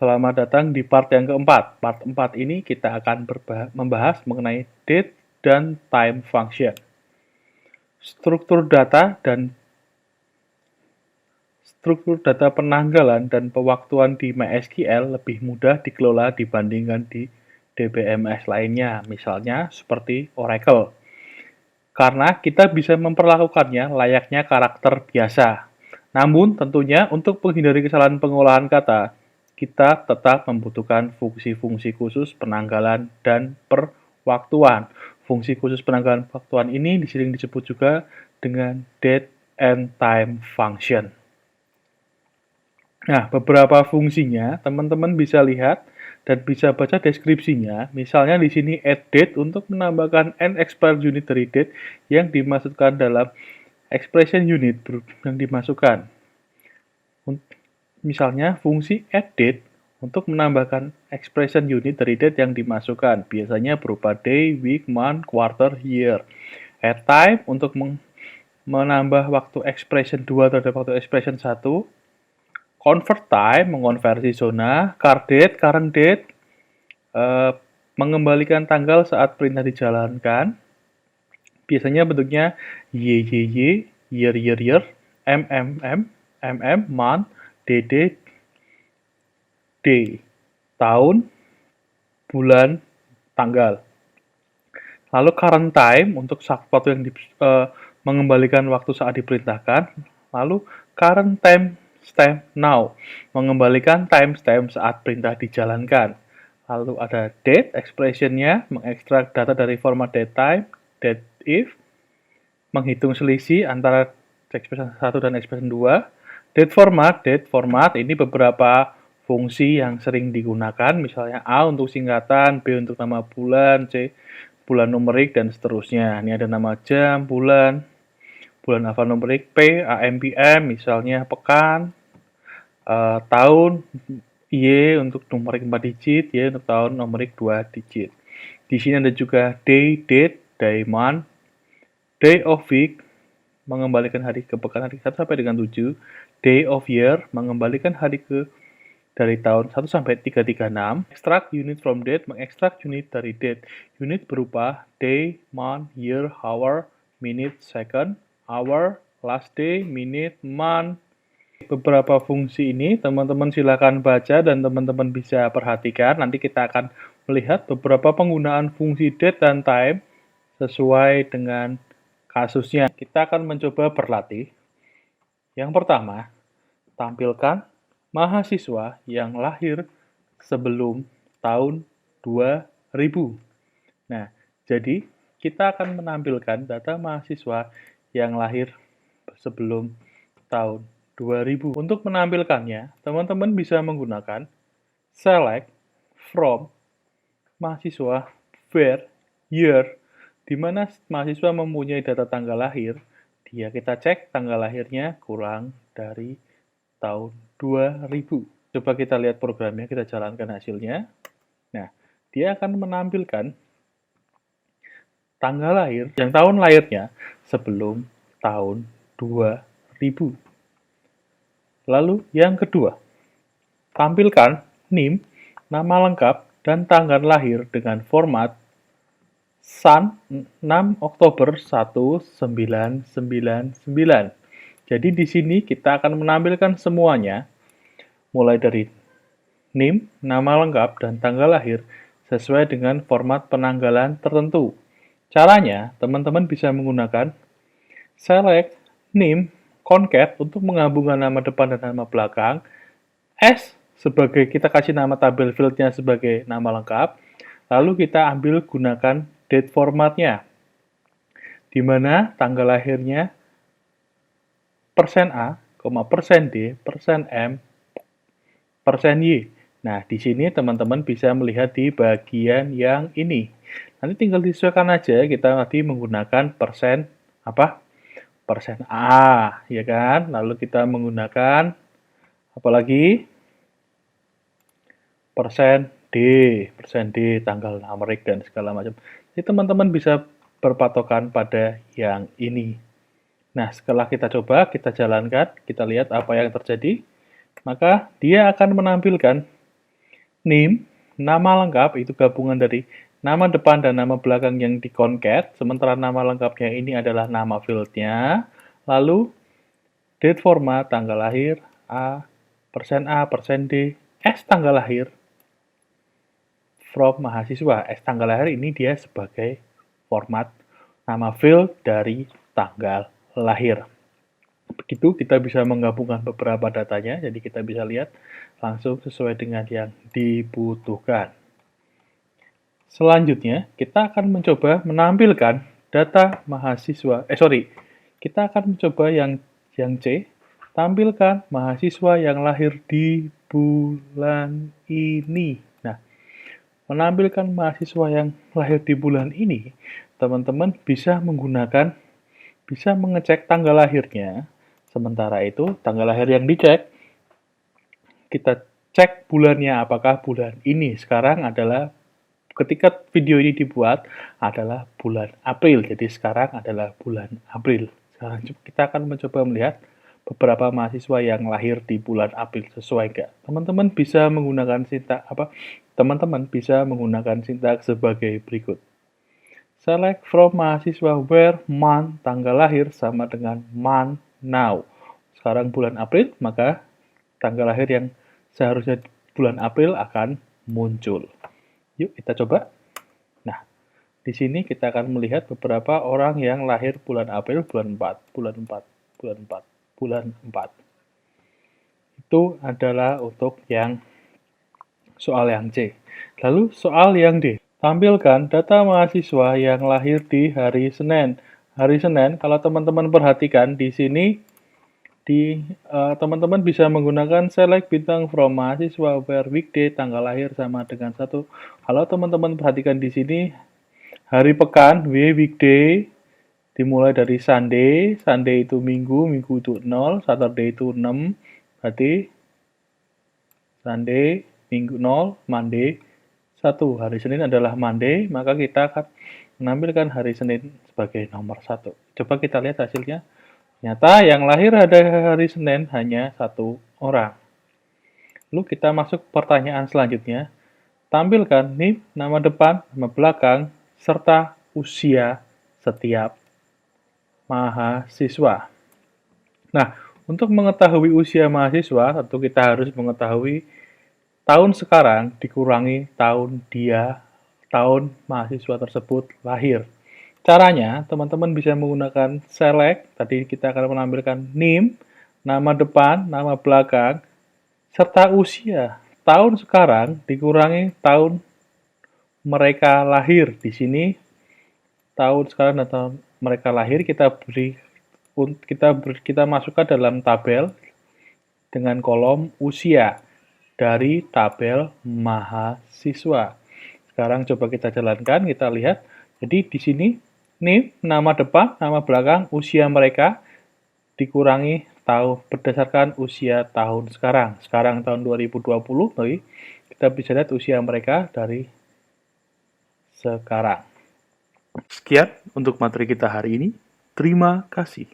Selamat datang di part yang keempat. Part 4 ini kita akan membahas mengenai date dan time function. Struktur data penanggalan dan pewaktuan di MySQL lebih mudah dikelola dibandingkan di DBMS lainnya, misalnya seperti Oracle. Karena kita bisa memperlakukannya layaknya karakter biasa. Namun tentunya untuk menghindari kesalahan pengolahan kata, kita tetap membutuhkan fungsi-fungsi khusus penanggalan dan perwaktuan. Fungsi khusus penanggalan perwaktuan ini disering disebut juga dengan date and time function. Nah, beberapa fungsinya teman-teman bisa lihat dan bisa baca deskripsinya. Misalnya di sini add date untuk menambahkan an expired unit dari date yang dimasukkan dalam expression unit yang dimasukkan. Misalnya fungsi add date untuk menambahkan expression unit dari date yang dimasukkan. Biasanya berupa day, week, month, quarter, year. Add time untuk menambah waktu expression 2 terhadap waktu expression 1. Convert time, mengonversi zona. Card date, current date, mengembalikan tanggal saat perintah dijalankan. Biasanya bentuknya YYY, year, MM, month, DD, day, tahun, bulan, tanggal. Lalu current time untuk waktu yang mengembalikan waktu saat diperintahkan. Lalu current time stamp now, mengembalikan timestamp saat perintah dijalankan. Lalu ada date, expression-nya, mengekstrak data dari format datetime, dateif, menghitung selisih antara expression 1 dan expression 2. Date format ini beberapa fungsi yang sering digunakan, misalnya A untuk singkatan, B untuk nama bulan, C bulan numerik, dan seterusnya. Ini ada nama jam, bulan alfanumerik, P, AM, PM, misalnya pekan, tahun, Y untuk numerik 4 digit, Y untuk tahun numerik 2 digit. Di sini ada juga day, date, day, month, day of week, mengembalikan hari ke pekan hari 1 sampai dengan 7, day of year, mengembalikan hari ke dari tahun 1 sampai 336, extract unit from date, mengekstrak unit dari date. Unit berupa day, month, year, hour, minute, second, hour, last day, minute, month. Beberapa fungsi ini teman-teman silakan baca dan teman-teman bisa perhatikan. Nanti kita akan melihat beberapa penggunaan fungsi date dan time sesuai dengan kasusnya. Kita akan mencoba berlatih. Yang pertama, tampilkan mahasiswa yang lahir sebelum tahun 2000. Nah, jadi kita akan menampilkan data mahasiswa yang lahir sebelum tahun 2000. Untuk menampilkannya, teman-teman bisa menggunakan select from mahasiswa where year, di mana mahasiswa mempunyai data tanggal lahir, kita cek tanggal lahirnya kurang dari tahun 2000. Coba kita lihat programnya, kita jalankan hasilnya. Nah, dia akan menampilkan tanggal lahir, yang tahun lahirnya sebelum tahun 2000. Lalu yang kedua, tampilkan NIM, nama lengkap, dan tanggal lahir dengan format Sun 6 Oktober 1999. Jadi di sini kita akan menampilkan semuanya, mulai dari NIM, nama lengkap, dan tanggal lahir, sesuai dengan format penanggalan tertentu. Caranya, teman-teman bisa menggunakan select NIM concat untuk menggabungkan nama depan dan nama belakang, S sebagai kita kasih nama tabel fieldnya sebagai nama lengkap, lalu kita ambil gunakan date formatnya, di mana tanggal lahirnya %A, %D, %M, %Y. Nah, di sini teman-teman bisa melihat di bagian yang ini. Nanti tinggal disesuaikan aja, kita tadi menggunakan persen A, ya kan? Lalu kita menggunakan apalagi persen D, tanggal numerik dan segala macam. Jadi teman-teman bisa berpatokan pada yang ini. Nah, setelah kita coba, kita jalankan, kita lihat apa yang terjadi, maka dia akan menampilkan NIM, nama lengkap itu gabungan dari nama depan dan nama belakang yang dikoncat, sementara nama lengkapnya ini adalah nama fieldnya. Lalu date format, tanggal lahir, A, persen D, S tanggal lahir, from mahasiswa. S tanggal lahir ini dia sebagai format nama field dari tanggal lahir. Begitu kita bisa menggabungkan beberapa datanya, jadi kita bisa lihat langsung sesuai dengan yang dibutuhkan. Selanjutnya, kita akan mencoba menampilkan data mahasiswa. Kita akan mencoba yang C, tampilkan mahasiswa yang lahir di bulan ini. Nah, menampilkan mahasiswa yang lahir di bulan ini, teman-teman bisa mengecek tanggal lahirnya. Sementara itu, tanggal lahir yang dicek, kita cek bulannya apakah bulan ini sekarang adalah ketika video ini dibuat adalah bulan April. Jadi sekarang adalah bulan April. Sekarang kita akan mencoba melihat beberapa mahasiswa yang lahir di bulan April sesuai enggak. Teman-teman bisa menggunakan sintaks sebagai berikut. Select from mahasiswa where month tanggal lahir sama dengan month now. Sekarang bulan April, maka tanggal lahir yang seharusnya bulan April akan muncul. Yuk kita coba. Nah, di sini kita akan melihat beberapa orang yang lahir bulan April, bulan 4. Itu adalah untuk yang soal yang C. Lalu soal yang D. Tampilkan data mahasiswa yang lahir di hari Senin. Hari Senin, kalau teman-teman perhatikan di sini, teman-teman bisa menggunakan select bintang from mahasiswa where weekday tanggal lahir sama dengan 1. Kalau teman-teman perhatikan di sini, hari pekan, weekday, dimulai dari Sunday itu minggu itu 0, Saturday itu 6, berarti Sunday, minggu 0, Monday 1. Hari Senin adalah Monday, maka kita akan menampilkan hari Senin sebagai nomor 1. Coba kita lihat hasilnya. Ternyata yang lahir pada hari Senin hanya 1 orang. Lalu kita masuk pertanyaan selanjutnya. Tampilkan NIM, nama depan, nama belakang, serta usia setiap mahasiswa. Nah, untuk mengetahui usia mahasiswa, tentu kita harus mengetahui tahun sekarang dikurangi tahun mahasiswa tersebut lahir. Caranya, teman-teman bisa menggunakan select, tadi kita akan menampilkan NIM, nama depan, nama belakang, serta usia. Tahun sekarang dikurangi tahun mereka lahir. Di sini, tahun sekarang dan tahun mereka lahir kita masukkan dalam tabel dengan kolom usia dari tabel mahasiswa. Sekarang coba kita jalankan, kita lihat. Jadi di sini, NIM, nama depan, nama belakang, usia mereka dikurangi berdasarkan usia tahun sekarang. Sekarang tahun 2020, jadi kita bisa lihat usia mereka dari sekarang. Sekian untuk materi kita hari ini. Terima kasih.